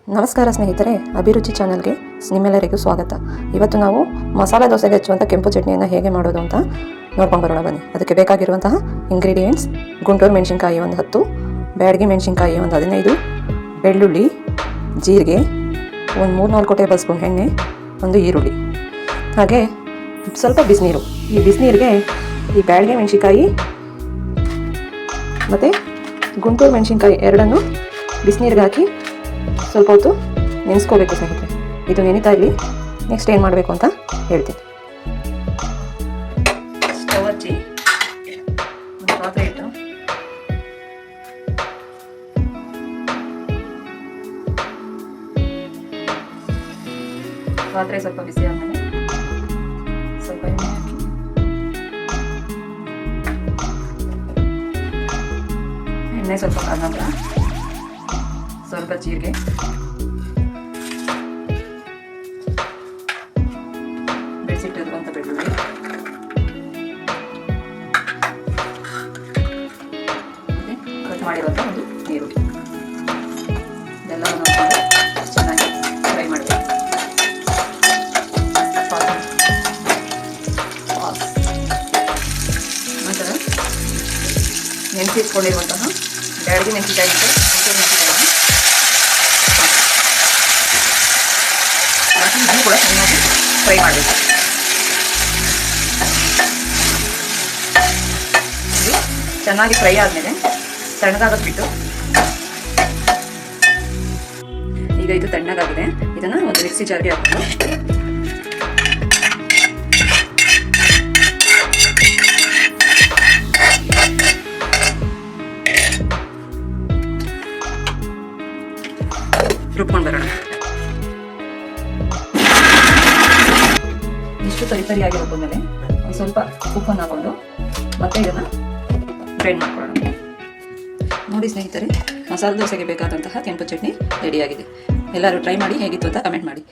ನಮಸ್ಕಾರ ಸ್ನೇಹಿತರೆ, ಅಭಿರುಚಿ ಚಾನಲ್ಗೆ ನಿಮ್ಮೆಲ್ಲರಿಗೂ ಸ್ವಾಗತ. ಇವತ್ತು ನಾವು ಮಸಾಲೆ ದೋಸೆಗೆ ಹಚ್ಚುವಂಥ ಕೆಂಪು ಚಟ್ನಿಯನ್ನು ಹೇಗೆ ಮಾಡೋದು ಅಂತ ನೋಡ್ಕೊಂಡು ಬರೋಣ ಬನ್ನಿ. ಅದಕ್ಕೆ ಬೇಕಾಗಿರುವಂತಹ ಇಂಗ್ರೀಡಿಯೆಂಟ್ಸ್: ಗುಂಟೂರು ಮೆಣಸಿನ್ಕಾಯಿ ಒಂದು 10, ಬ್ಯಾಡಗಿ ಮೆಣಸಿನ್ಕಾಯಿ ಒಂದು 15, ಬೆಳ್ಳುಳ್ಳಿ, ಜೀರಿಗೆ, ಒಂದು 3-4 ಟೇಬಲ್ ಸ್ಪೂನ್ ಎಣ್ಣೆ, ಒಂದು ಈರುಳ್ಳಿ, ಹಾಗೆ ಸ್ವಲ್ಪ ಬಿಸಿನೀರು. ಈ ಬಿಸಿನೀರಿಗೆ ಈ ಬ್ಯಾಡಗಿ ಮೆಣಸಿನ್ಕಾಯಿ ಮತ್ತು ಗುಂಟೂರು ಮೆಣಸಿನ್ಕಾಯಿ ಎರಡನ್ನು ಬಿಸಿನೀರಿಗೆ ಹಾಕಿ ಸ್ವಲ್ಪ ಹೊತ್ತು ನೆನೆಸ್ಕೋಬೇಕು ಸ್ನೇಹಿತರೆ. ಇದು ನೆನೀತಾ ಇಲ್ಲಿ. ನೆಕ್ಸ್ಟ್ ಏನು ಮಾಡಬೇಕು ಅಂತ ಹೇಳ್ತೀನಿ. ಸ್ಟವ್ ಹಚ್ಚಿ ಒಂದು ಪಾತ್ರೆ ಇಟ್ಟು ಪಾತ್ರೆ ಸ್ವಲ್ಪ ಬಿಸಿ ಆದಮೇಲೆ ಸ್ವಲ್ಪ ಎಣ್ಣೆ ಹಾಕಿ ಎಣ್ಣೆ ಸ್ವಲ್ಪ ಕಾದ ನಂತರ ಸ್ವಲ್ಪ ಜೀರಿಗೆ, ಬೆಳೆಸಿಟ್ಟಿರುವಂಥ ಬೆಳ್ಳುಳ್ಳಿ, ಮತ್ತು ಕಟ್ ಮಾಡಿರುವಂಥ ಒಂದು ಈರುಳ್ಳಿ ಇದೆಲ್ಲವನ್ನು ಚೆನ್ನಾಗಿ ಫ್ರೈ ಮಾಡಬೇಕು. ನಂತರ ನೆನೆಸಿಟ್ಕೊಂಡಿರುವಂತಹ ಬ್ಯಾಡಗಿ ಮೆಣಸಿನಕಾಯಿ ಮತ್ತು ಗುಂಟೂರು ಮೆಣಸಿನಕಾಯಿ ಇದನ್ನು ಕೂಡ ಚೆನ್ನಾಗಿ ಫ್ರೈ ಮಾಡಬೇಕು. ಇದು ಚೆನ್ನಾಗಿ ಫ್ರೈ ಆದಮೇಲೆ ತಣ್ಣಗಾಗೋದು ಬಿಟ್ಟು, ಈಗ ಇದು ತಣ್ಣಗಾಗಿದೆ, ಇದನ್ನು ಒಂದು ಮಿಕ್ಸಿ ಜಾರ್ಗೆ ಹಾಕೊಂಡು ರುಬ್ಕೊಂಡು ಬರೋಣ. ಇಷ್ಟು ತರಿಯಾಗಿ ರುಬ್ಬಿದ್ಮೇಲೆ ಒಂದು ಸ್ವಲ್ಪ ಉಪ್ಪನ್ನು ಹಾಕೊಂಡು ಮತ್ತೆ ಇದನ್ನು ಗ್ರೈಂಡ್ ಮಾಡ್ಕೊಳ್ಳೋಣ. ನೋಡಿ ಸ್ನೇಹಿತರೆ, ಮಸಾಲೆ ದೋಸೆಗೆ ಬೇಕಾದಂತಹ ಕೆಂಪು ಚಟ್ನಿ ರೆಡಿಯಾಗಿದೆ. ಎಲ್ಲರೂ ಟ್ರೈ ಮಾಡಿ ಹೇಗಿತ್ತು ಅಂತ ಕಮೆಂಟ್ ಮಾಡಿ.